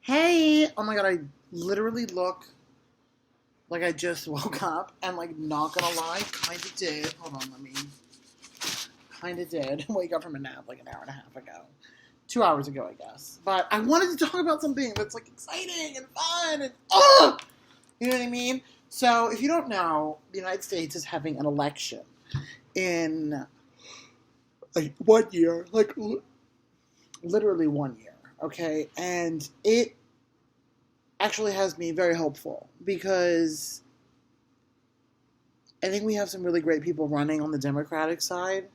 Hey, oh my god, I literally look like I just woke up and like not gonna lie, kinda did. Hold on, let me kinda did wake up from a nap like an hour and a half ago. 2 hours ago, I guess. But I wanted to talk about something that's like exciting and fun and you know what I mean? So if you don't know, the United States is having an election in like 1 year, like literally 1 year, okay? And it actually has me very hopeful because I think we have some really great people running on the Democratic side.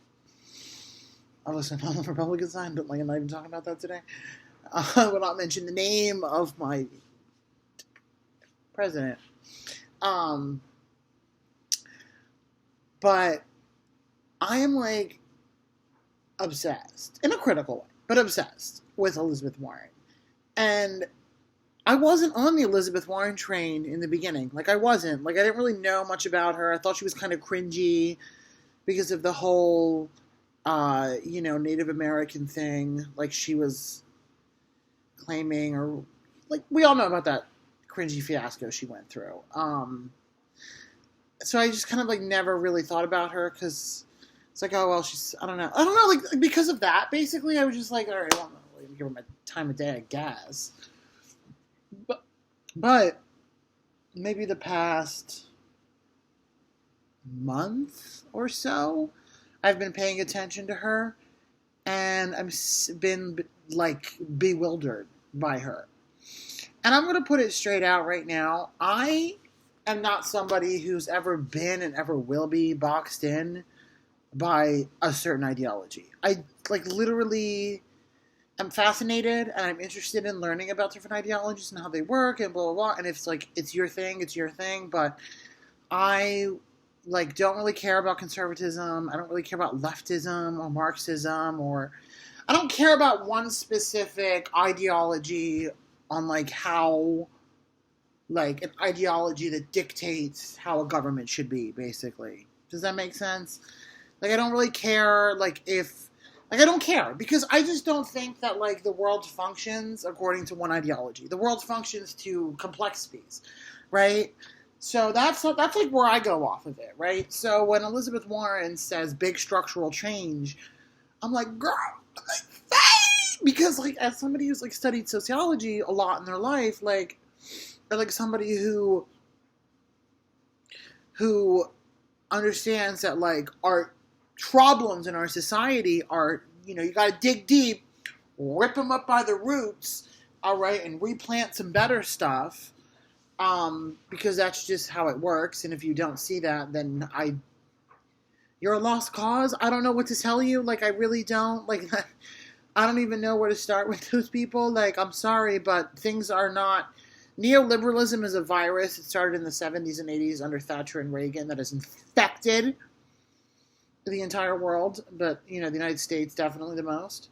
I listen on the Republican side, but like I'm not even talking about that today. I will not mention the name of my president. Um, but I am like obsessed in a critical way, but obsessed with Elizabeth Warren. And I wasn't on the Elizabeth Warren train in the beginning. Like, I wasn't. Like, I didn't really know much about her. I thought she was kind of cringy because of the whole, Native American thing. Like, she was claiming, or, like, we all know about that cringy fiasco she went through. So I just kind of, like, never really thought about her because it's like, oh, well, she's, I don't know. Like, because of that, basically, I was just like, all right, well, I'm going to give her my time of day, I guess. But maybe the past month or so, I've been paying attention to her, and I've been like bewildered by her. And I'm going to put it straight out right now. I am not somebody who's ever been and ever will be boxed in by a certain ideology. I like literally I'm fascinated and I'm interested in learning about different ideologies and how they work and blah blah blah. And if it's like it's your thing, it's your thing. But I like don't really care about conservatism. I don't really care about leftism or Marxism, or I don't care about one specific ideology on like how like an ideology that dictates how a government should be, basically. Does that make sense? Like I don't really care like if like I don't care because I just don't think that like the world functions according to one ideology. The world functions to complexities, right? So that's like where I go off of it, right? So when Elizabeth Warren says big structural change, I'm like, girl, like, hey! Because like as somebody who's like studied sociology a lot in their life, like or like somebody who understands that like our problems in our society are, you got to dig deep, rip them up by the roots, all right, and replant some better stuff, because that's just how it works. And if you don't see that, then you're a lost cause. I don't know what to tell you. Like, I really don't. Like, I don't even know where to start with those people. Like, I'm sorry, but things are not. Neoliberalism is a virus. It started in the 70s and 80s under Thatcher and Reagan that has infected the entire world, but, the United States definitely the most,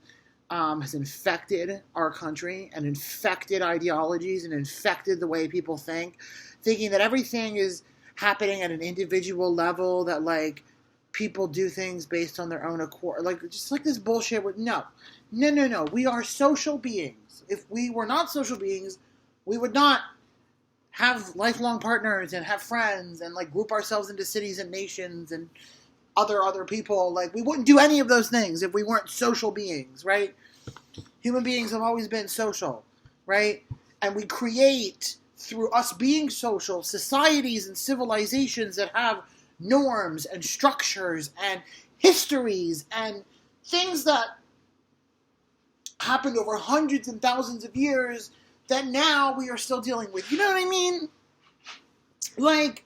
has infected our country and infected ideologies and infected the way people think, thinking that everything is happening at an individual level, that, like, people do things based on their own accord. Like, just like this bullshit with, no. We are social beings. If we were not social beings, we would not have lifelong partners and have friends and, like, group ourselves into cities and nations and other people. Like, we wouldn't do any of those things if we weren't social beings, right? Human beings have always been social, right? And we create, through us being social, societies and civilizations that have norms and structures and histories and things that happened over hundreds and thousands of years that now we are still dealing with. You know what I mean? Like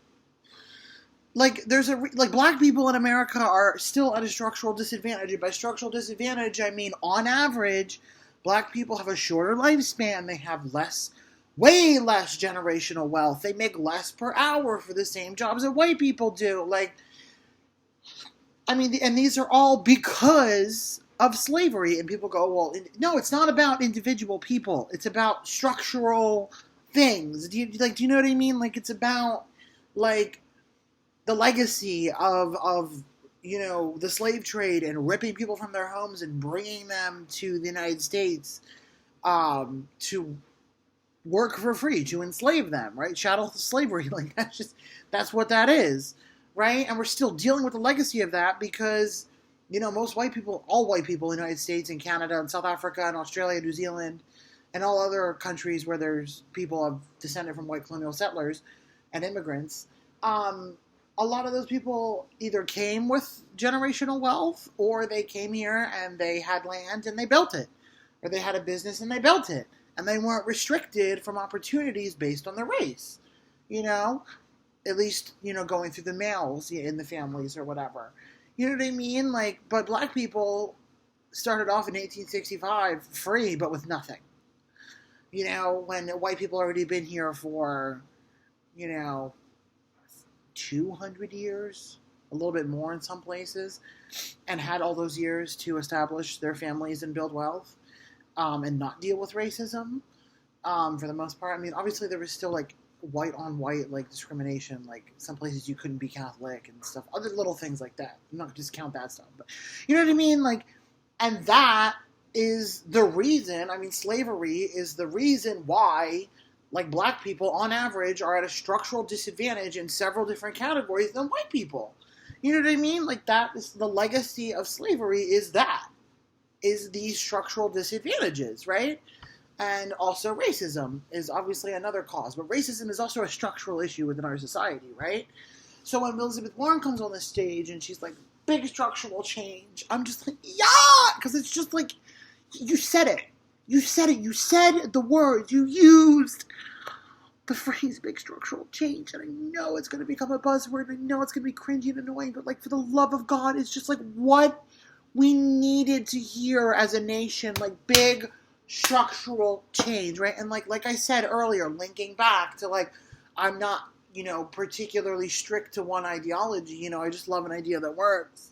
there's like black people in America are still at a structural disadvantage. And by structural disadvantage, I mean on average, black people have a shorter lifespan. They have way less generational wealth. They make less per hour for the same jobs that white people do. Like, I mean, and these are all because of slavery. And people go, well, no, it's not about individual people. It's about structural things. Do you know what I mean? Like, it's about, like, the legacy of the slave trade and ripping people from their homes and bringing them to the United States, to work for free, to enslave them, right? Chattel slavery, like that's what that is, right? And we're still dealing with the legacy of that because, most white people, all white people in the United States and Canada and South Africa and Australia, New Zealand, and all other countries where there's people have descended from white colonial settlers and immigrants, a lot of those people either came with generational wealth or they came here and they had land and they built it, or they had a business and they built it, and they weren't restricted from opportunities based on their race, at least, going through the males in the families or whatever. You know what I mean? Like, but black people started off in 1865 free, but with nothing. When white people already been here for, 200 years, a little bit more in some places, and had all those years to establish their families and build wealth, and not deal with racism, for the most part. I mean, obviously there was still, like, white on white, like, discrimination, like, some places you couldn't be Catholic and stuff, other little things like that. I'm not going to discount that stuff, but, you know what I mean? Like, and that is the reason, slavery is the reason why, like, black people, on average, are at a structural disadvantage in several different categories than white people. You know what I mean? Like, that is the legacy of slavery, is these structural disadvantages, right? And also racism is obviously another cause. But racism is also a structural issue within our society, right? So when Elizabeth Warren comes on the stage and she's like, big structural change, I'm just like, yeah! Because it's just like, you said it. You said it. You said the words. You used the phrase big structural change. And I know it's going to become a buzzword. And I know it's going to be cringy and annoying. But, like, for the love of God, it's just like what we needed to hear as a nation. Like, big structural change, right? And like I said earlier, linking back to, like, I'm not, particularly strict to one ideology. I just love an idea that works.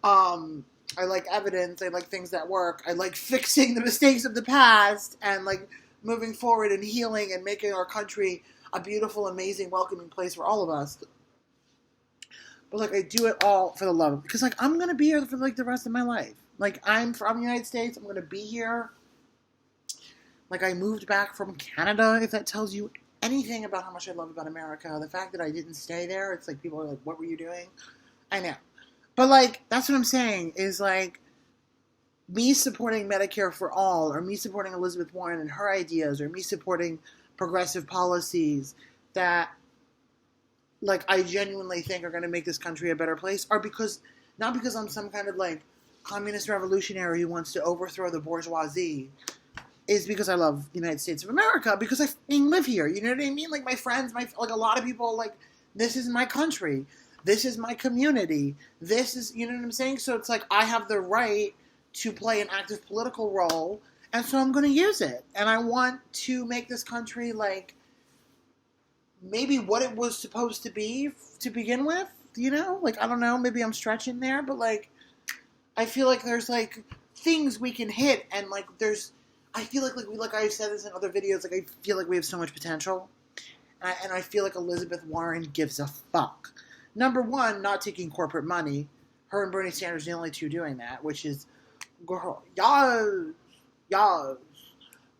I like evidence. I like things that work. I like fixing the mistakes of the past and, like, moving forward and healing and making our country a beautiful, amazing, welcoming place for all of us. But, like, I do it all for the love of it. Because, like, I'm going to be here for, like, the rest of my life. Like, I'm from the United States. I'm going to be here. Like, I moved back from Canada, if that tells you anything about how much I love about America. The fact that I didn't stay there, it's like people are like, what were you doing? I know. But, like, that's what I'm saying, is, like, me supporting Medicare for all, or me supporting Elizabeth Warren and her ideas, or me supporting progressive policies that, like, I genuinely think are going to make this country a better place, are not because I'm some kind of, like, communist revolutionary who wants to overthrow the bourgeoisie, is because I love the United States of America, because I fucking live here. You know what I mean? Like, my friends, like, a lot of people, like, this is my country. This is my community. This is, you know what I'm saying? So it's like, I have the right to play an active political role, and so I'm going to use it. And I want to make this country, like, maybe what it was supposed to be to begin with, Like, I don't know, maybe I'm stretching there, but, like, I feel like there's, like, things we can hit, and, like, I feel like I've said this in other videos, like, I feel like we have so much potential, and I feel like Elizabeth Warren gives a fuck. Number one, not taking corporate money. Her and Bernie Sanders are the only two doing that, which is, girl, yes.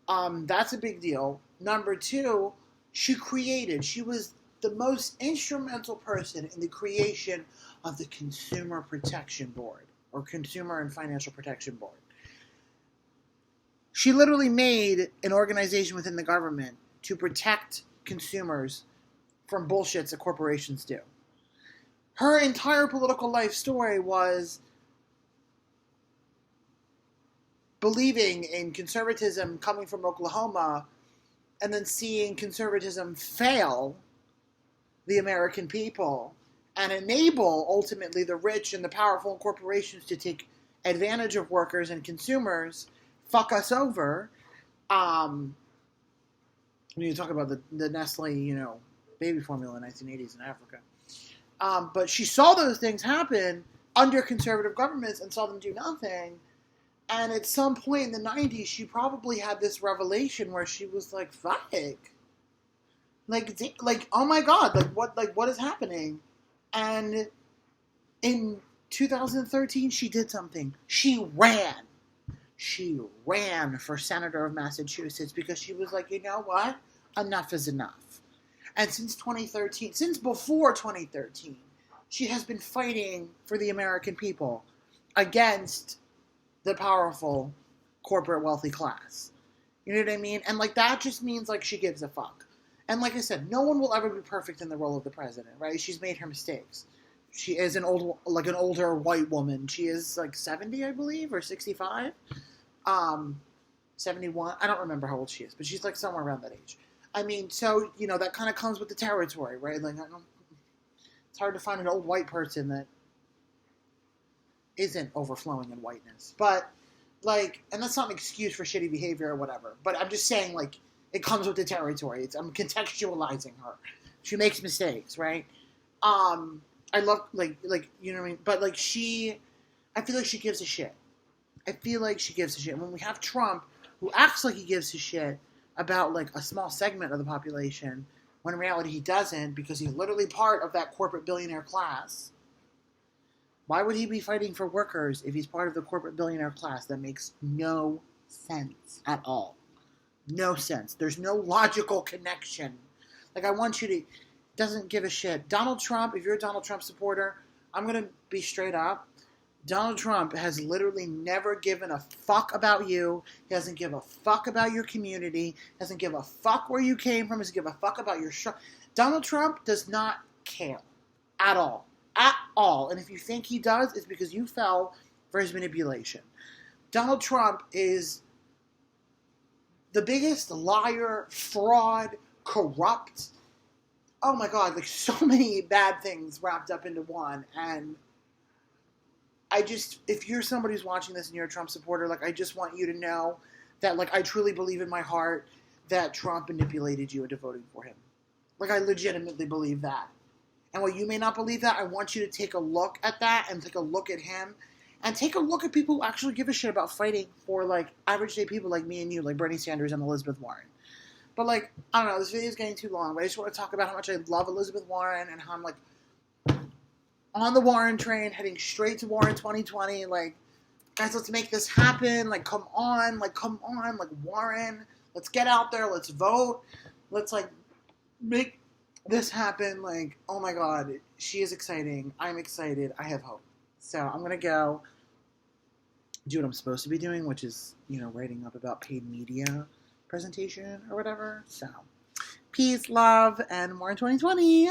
That's a big deal. Number two, she was the most instrumental person in the creation of the Consumer Protection Board, or Consumer and Financial Protection Board. She literally made an organization within the government to protect consumers from bullshits that corporations do. Her entire political life story was believing in conservatism coming from Oklahoma, and then seeing conservatism fail the American people and enable, ultimately, the rich and the powerful and corporations to take advantage of workers and consumers, fuck us over. When you talk about the Nestle, baby formula in the 1980s in Africa. But she saw those things happen under conservative governments and saw them do nothing. And at some point in the 90s, she probably had this revelation where she was like, fuck. Like, oh my God, what is happening? And in 2013, she did something. She ran. she ran for senator of Massachusetts because she was like, you know what? Enough is enough. And since 2013, since before 2013, she has been fighting for the American people against the powerful corporate wealthy class. You know what I mean? And like that just means like she gives a fuck. And like I said, no one will ever be perfect in the role of the president, right? She's made her mistakes. She is an older white woman. She is like 70, I believe, or 65. 71. I don't remember how old she is, but she's like somewhere around that age. I mean, so, you know, that kind of comes with the territory, right? Like, it's hard to find an old white person that isn't overflowing in whiteness. But, like, and that's not an excuse for shitty behavior or whatever. But I'm just saying, like, it comes with the territory. I'm contextualizing her. She makes mistakes, right? I love, like, you know what I mean? But, like, I feel like she gives a shit. I feel like she gives a shit. When we have Trump, who acts like he gives a shit about, like, a small segment of the population, when in reality he doesn't, because he's literally part of that corporate billionaire class. Why would he be fighting for workers if he's part of the corporate billionaire class? That makes no sense at all. No sense. There's no logical connection. Like, I want you to... Doesn't give a shit. Donald Trump, if you're a Donald Trump supporter, I'm going to be straight up. Donald Trump has literally never given a fuck about you. He doesn't give a fuck about your community. He doesn't give a fuck where you came from. He doesn't give a fuck about your Donald Trump does not care at all. At all. And if you think he does, it's because you fell for his manipulation. Donald Trump is the biggest liar, fraud, corrupt. Oh my God, like so many bad things wrapped up into one. And if you're somebody who's watching this and you're a Trump supporter, like, I just want you to know that, like, I truly believe in my heart that Trump manipulated you into voting for him. Like, I legitimately believe that. And while you may not believe that, I want you to take a look at that and take a look at him and take a look at people who actually give a shit about fighting for, like, average day people like me and you, like Bernie Sanders and Elizabeth Warren. But, like, I don't know, this video is getting too long, but I just want to talk about how much I love Elizabeth Warren and how I'm, like, on the Warren train, heading straight to Warren 2020. Like, guys, let's make this happen. Like, come on. Like, Warren. Let's get out there. Let's vote. Let's, like, make this happen. Like, oh my God. She is exciting. I'm excited. I have hope. So, I'm going to go do what I'm supposed to be doing, which is, you know, writing up about paid media presentation or whatever. So, peace, love, and more in 2020.